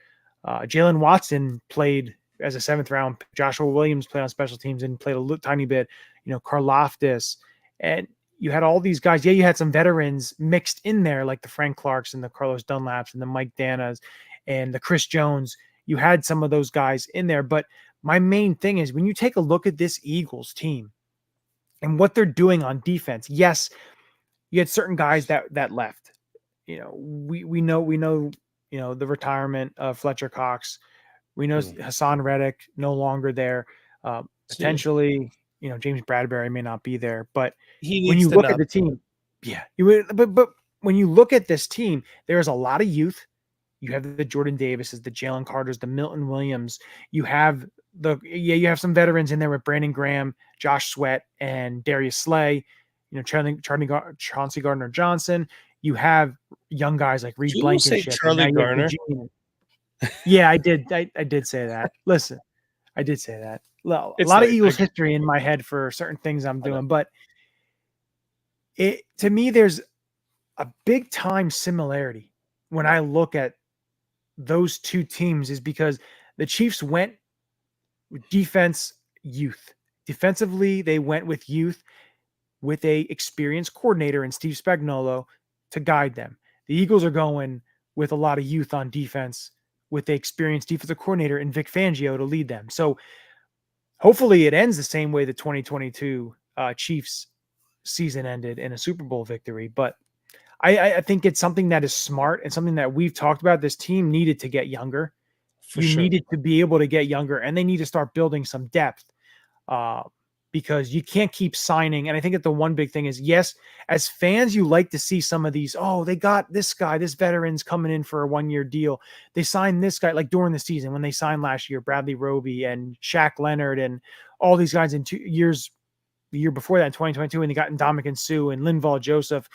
Jalen Watson played as a 7th round. Joshua Williams played on special teams and played a tiny bit. Karlaftis. And you had all these guys. Yeah, you had some veterans mixed in there, like the Frank Clarks and the Carlos Dunlaps and the Mike Danas and the Chris Jones. You had some of those guys in there. But my main thing is, when you take a look at this Eagles team and what they're doing on defense, yes, you had certain guys that left. We know, the retirement of Fletcher Cox. We know Hassan Reddick no longer there. Potentially, James Bradbury may not be there. But when you look at the team, but when you look at this team, there's a lot of youth. You have the Jordan Davises, the Jalen Carters, the Milton Williams. You have some veterans in there with Brandon Graham, Josh Sweat, and Darius Slay. Chauncey Gardner-Johnson. You have young guys like Reed Blankenship. Charlie Garner. Yeah, I did. I did say that. Listen, I did say that. A lot of Eagles history in my head for certain things I'm doing, but to me, there's a big time similarity when I look at those two teams, is because the Chiefs went with defense youth. Defensively, they went with youth with a experienced coordinator in Steve Spagnuolo to guide them. The Eagles are going with a lot of youth on defense with the experienced defensive coordinator in Vic Fangio to lead them. So hopefully it ends the same way the 2022 Chiefs season ended, in a Super Bowl victory. But I think it's something that is smart and something that we've talked about. This team needed to get younger. Needed to be able to get younger, and they need to start building some depth. Because you can't keep signing. And I think that the one big thing is, yes, as fans, you like to see some of these, they got this guy, this veteran's coming in for a 1-year deal. They signed this guy, like during the season when they signed last year, Bradley Roby and Shaq Leonard and all these guys in 2 years, the year before that in 2022, and they got Ndamukong Suh and Linval Joseph.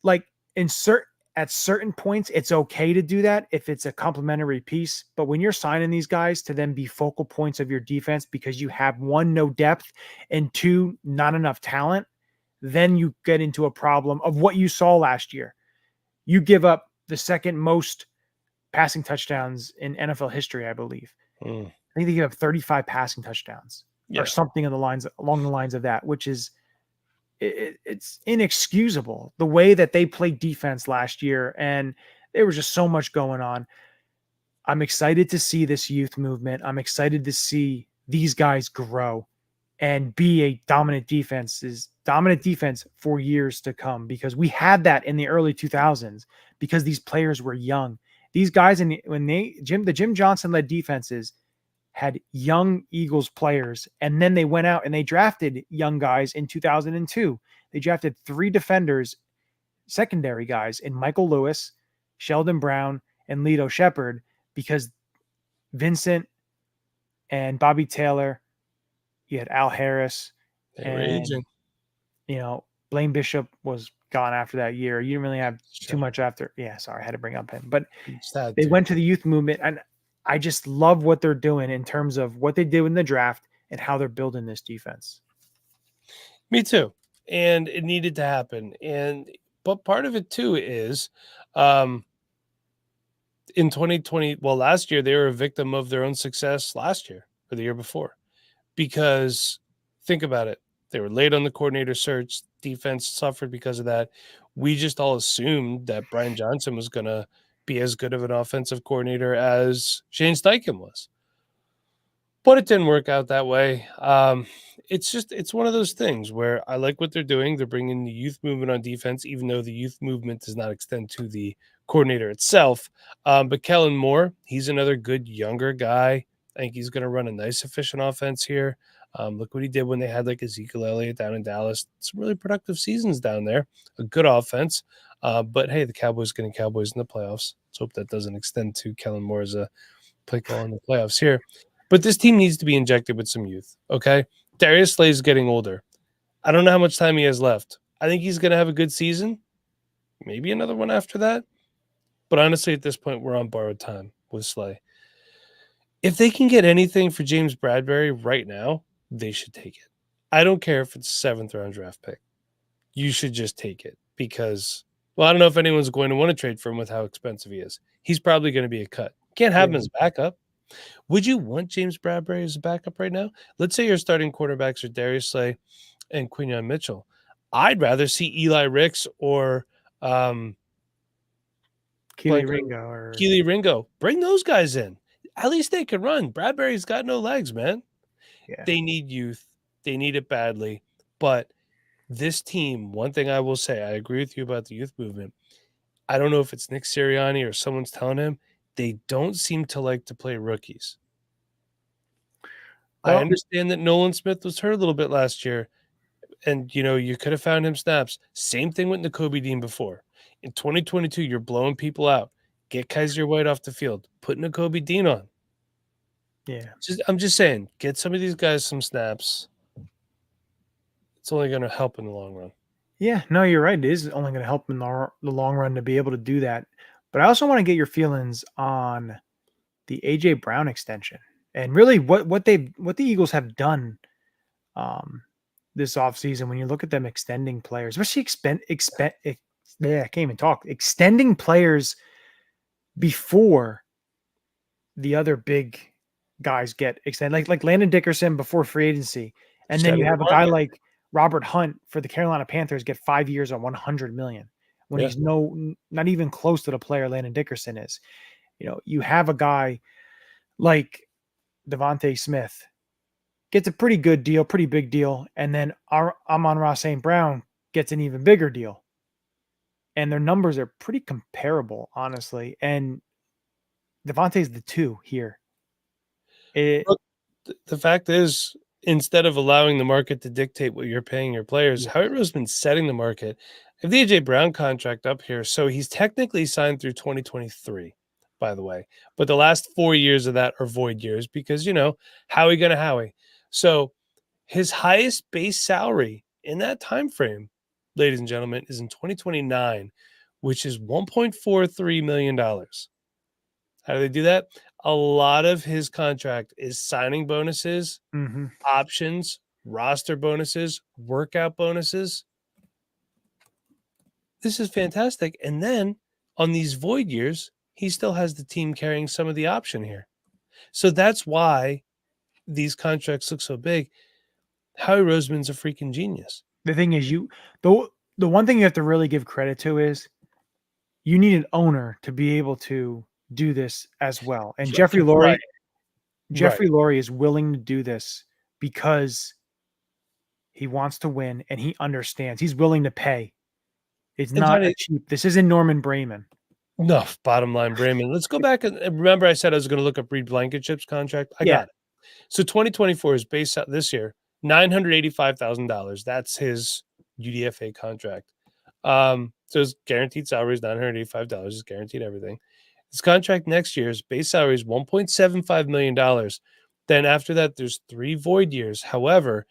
Like at certain points, it's okay to do that if it's a complementary piece. But when you're signing these guys to then be focal points of your defense because you have, 1, no depth, and 2, not enough talent, then you get into a problem of what you saw last year. You give up the second most passing touchdowns in NFL history, I believe. I think they give up 35 passing touchdowns or something along the lines of that, which is, it's inexcusable the way that they played defense last year. And there was just so much going on. I'm excited to see this youth movement. I'm excited to see these guys grow and be a dominant defense for years to come, because we had that in the early 2000s because these players were young. These guys, the Jim Johnson led defenses had young Eagles players, and then they went out and they drafted young guys in 2002. They drafted 3 defenders, secondary guys, in Michael Lewis, Sheldon Brown, and Lito Shepherd, because Vincent and Bobby Taylor, you had Al Harris, and Blaine Bishop was gone after that year. You didn't really have too much after. Yeah, sorry, I had to bring up him. But they went to the youth movement, and I just love what they're doing in terms of what they did in the draft and how they're building this defense. Me too. And it needed to happen. But part of it too is in 2020, last year, they were a victim of their own success last year or the year before, because think about it. They were late on the coordinator search. Defense suffered because of that. We just all assumed that Brian Johnson was going to be as good of an offensive coordinator as Shane Steichen was. But it didn't work out that way. It's one of those things where I like what they're doing. They're bringing the youth movement on defense, even though the youth movement does not extend to the coordinator itself. But Kellen Moore, he's another good younger guy. I think he's going to run a nice, efficient offense here. Look what he did when they had like Ezekiel Elliott down in Dallas. Some really productive seasons down there. A good offense. But hey, the Cowboys getting Cowboys in the playoffs. Let's hope that doesn't extend to Kellen Moore as a play call in the playoffs here. But this team needs to be injected with some youth, okay? Darius Slay is getting older. I don't know how much time he has left. I think he's going to have a good season, maybe another one after that. But honestly, at this point, we're on borrowed time with Slay. If they can get anything for James Bradbury right now, they should take it. I don't care if it's a 7th-round draft pick. You should just take it because, well, I don't know if anyone's going to want to trade for him with how expensive he is. He's probably going to be a cut. Can't have him as backup. Would you want James Bradbury as a backup right now? Let's say your starting quarterbacks are Darius Slay and Quinyon Mitchell. I'd rather see Eli Ricks or Keely Ringo. Keely Ringo. Bring those guys in. At least they can run. Bradbury's got no legs, man. Yeah. They need youth. They need it badly. But this team, one thing I will say, I agree with you about the youth movement. I don't know if it's Nick Sirianni or someone's telling him, they don't seem to like to play rookies. Well, I understand that Nolan Smith was hurt a little bit last year, and you could have found him snaps. Same thing with Nakobe Dean before. In 2022, you're blowing people out. Get Kaiser White off the field. Put Nakobe Dean on. Yeah. I'm just saying, get some of these guys some snaps. It's only going to help in the long run. Yeah, no, you're right. It is only going to help in the long run to be able to do that. But I also want to get your feelings on the AJ Brown extension and really what the Eagles have done this offseason. When you look at them extending players, especially I can't even talk. Extending players before the other big guys get extended, like Landon Dickerson before free agency, and then you have a guy like Robert Hunt for the Carolina Panthers get 5 years on $100 million when he's not even close to the player Landon Dickerson is. You have a guy like Devontae Smith gets a pretty good deal, pretty big deal, and then Amon-Ra St. Brown gets an even bigger deal. And their numbers are pretty comparable, honestly. And Devontae's the 2 here. Look, the fact is, instead of allowing the market to dictate what you're paying your players, Howie Roseman's setting the market. I have the AJ Brown contract up here, so he's technically signed through 2023, by the way. But the last 4 years of that are void years because, Howie gonna Howie. So his highest base salary in that time frame, ladies and gentlemen, is in 2029, which is $1.43 million. How do they do that? A lot of his contract is signing bonuses, options, roster bonuses, workout bonuses. This is fantastic. And then on these void years, he still has the team carrying some of the option here. So that's why these contracts look so big. Howie Roseman's a freaking genius. The thing is, the one thing you have to really give credit to is you need an owner to be able to do this as well. And Jeffrey Lurie is willing to do this because he wants to win and he understands. He's willing to pay. It's not cheap. This isn't Norman Brayman. No, bottom line, Brayman. Let's go back and remember I said I was going to look up Reed Blankenship's contract. I got it. So 2024 is based out this year, $985,000. That's his UDFA contract. So his guaranteed salary is $985. He's guaranteed everything. His contract next year's base salary is $1.75 million. Then after that, there's 3 void years. However,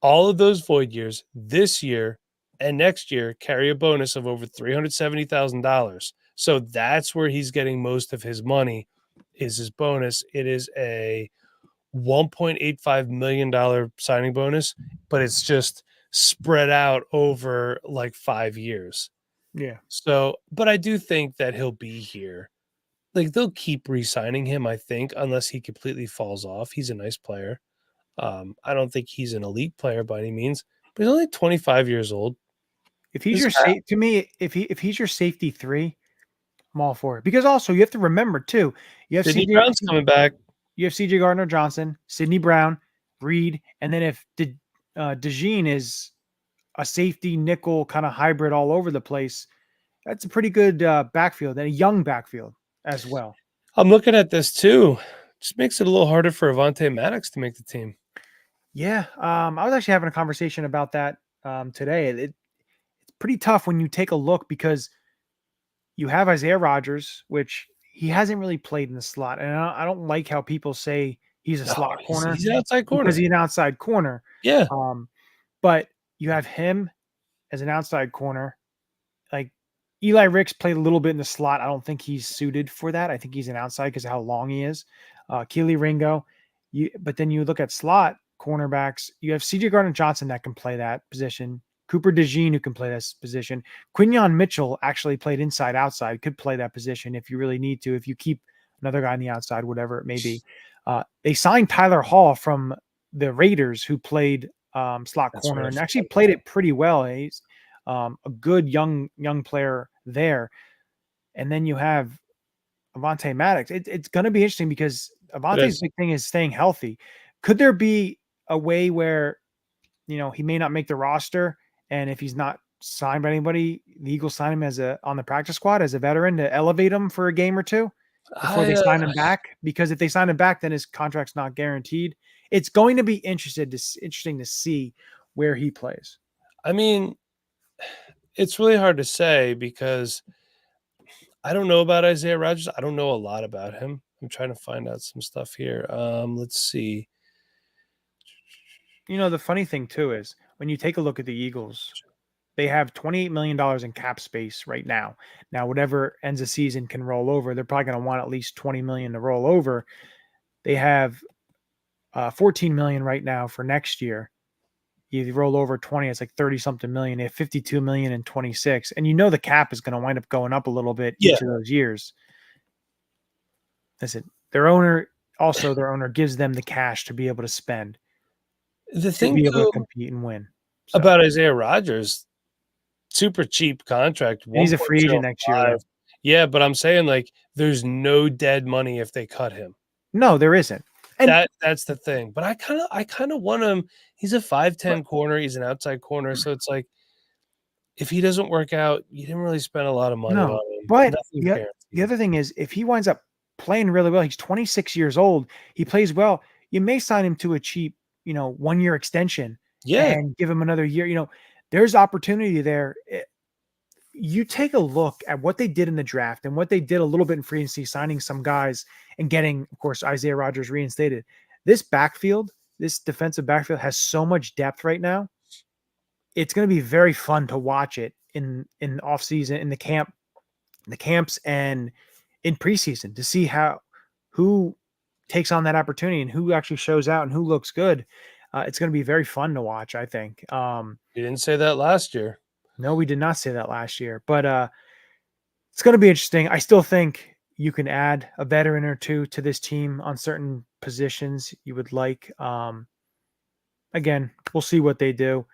all of those void years this year and next year carry a bonus of over $370,000. So that's where he's getting most of his money is his bonus. It is a $1.85 million signing bonus, but it's just spread out over like 5 years. Yeah. So, but I do think that he'll be here. Like they'll keep re-signing him, I think, unless he completely falls off. He's a nice player. I don't think he's an elite player by any means, but he's only 25 years old. If he's if he's your safety 3, I'm all for it. Because also you have to remember too, you have Sidney Brown's coming back. you have CJ Gardner-Johnson, Sidney Brown, Reed, and then if DeJean is a safety nickel kind of hybrid all over the place, that's a pretty good backfield and a young backfield as well. I'm looking at this too. Just makes it a little harder for Avonte Maddox to make the team. Yeah, I was actually having a conversation about that today. It's pretty tough when you take a look because you have Isaiah Rodgers, which he hasn't really played in the slot, and I don't like how people say he's a slot corner. He's an outside corner because he's an outside corner. Yeah. But you have him as an outside corner. Like Eli Ricks played a little bit in the slot. I don't think he's suited for that. I think he's an outside because of how long he is. Keely Ringo. But then you look at slot cornerbacks. You have CJ Gardner-Johnson that can play that position. Cooper DeJean who can play this position. Quinyon Mitchell actually played inside outside, could play that position if you really need to, if you keep another guy on the outside, whatever it may be. They signed Tyler Hall from the Raiders who played slot corner and actually played it pretty well. He's a good young player there. And then you have Avonte Maddox. It's going to be interesting because Avonte's big thing is staying healthy. Could there be a way where, he may not make the roster, and if he's not signed by anybody, the Eagles sign him on the practice squad as a veteran to elevate him for a game or two before they sign him back? Because if they sign him back, then his contract's not guaranteed. It's going to be interesting to see where he plays. I mean, it's really hard to say because I don't know about Isaiah Rodgers. I don't know a lot about him. I'm trying to find out some stuff here. Let's see. The funny thing too is when you take a look at the Eagles, they have $28 million in cap space right now. Now, whatever ends the season can roll over. They're probably going to want at least $20 million to roll over. They have $14 million right now for next year. You roll over 20, it's like 30 something million. They have $52 million in 26. And the cap is going to wind up going up a little bit each of those years. Listen, their owner gives them the cash to be able to spend. The thing to be able to compete and win. About Isaiah Rodgers, super cheap contract. And he's a free agent next year. Though. Yeah, but I'm saying there's no dead money if they cut him. No, there isn't. And that's the thing. But I kind of want him. He's a 5'10" corner. He's an outside corner. So it's like, if he doesn't work out, you didn't really spend a lot of money on him. But the other thing is, if he winds up playing really well, he's 26 years old. He plays well. You may sign him to a cheap, 1 year extension. Yeah. And give him another year. There's opportunity there. You take a look at what they did in the draft and what they did a little bit in free agency, signing some guys and getting, of course, Isaiah Rodgers reinstated. This defensive backfield has so much depth right now. It's going to be very fun to watch it in off season, in the camps and in preseason to see who takes on that opportunity and who actually shows out and who looks good. It's going to be very fun to watch, I think. You didn't say that last year. No, we did not say that last year, but it's going to be interesting. I still think you can add a veteran or two to this team on certain positions you would like. Again, we'll see what they do.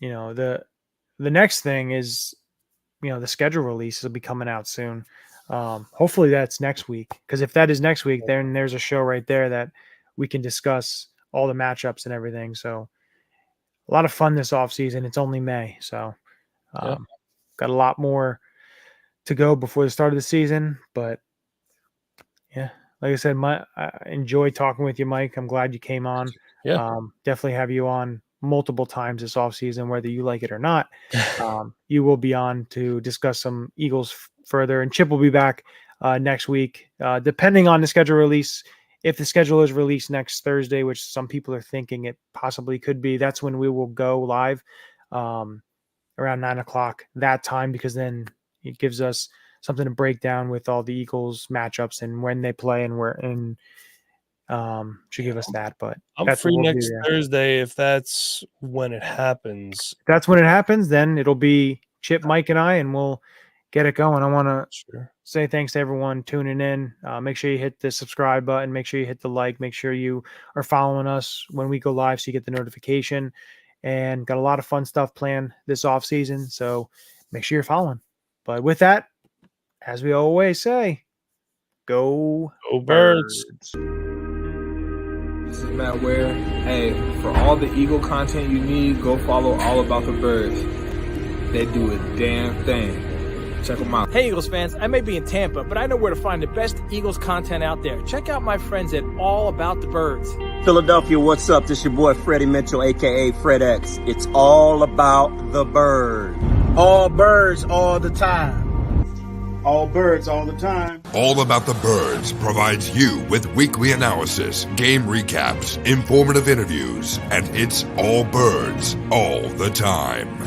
The next thing is, the schedule release will be coming out soon. Hopefully that's next week, because if that is next week, then there's a show right there that we can discuss all the matchups and everything. So a lot of fun this offseason. It's only May. So got a lot more to go before the start of the season. But yeah, like I said, I enjoy talking with you, Mike. I'm glad you came on. Yeah. Definitely have you on multiple times this offseason, whether you like it or not. You will be on to discuss some Eagles further, and Chip will be back next week, depending on the schedule release. If the schedule is released next Thursday, which some people are thinking it possibly could be, that's when we will go live around 9:00 that time, because then it gives us something to break down with all the Eagles matchups and when they play and where, and should give us that. But I'm free next Thursday if that's when it happens. If that's when it happens, then it'll be Chip, Mike, and I, and we'll get it going. I want to say thanks to everyone tuning in. Make sure you hit the subscribe button. Make sure you hit the like. Make sure you are following us when we go live so you get the notification. And got a lot of fun stuff planned this off season, so make sure you're following. But with that, as we always say, Go Birds. This is Matt Ware. Hey, for all the Eagle content you need, go follow All About the Birds. They do a damn thing. Check them out. Hey, Eagles fans, I may be in Tampa, but I know where to find the best Eagles content out there. Check out my friends at All About the Birds. Philadelphia, what's up? This your boy Freddie Mitchell, a.k.a. Fred X. It's all about the bird. All birds all the time. All birds all the time. All About the Birds provides you with weekly analysis, game recaps, informative interviews, and it's all birds all the time.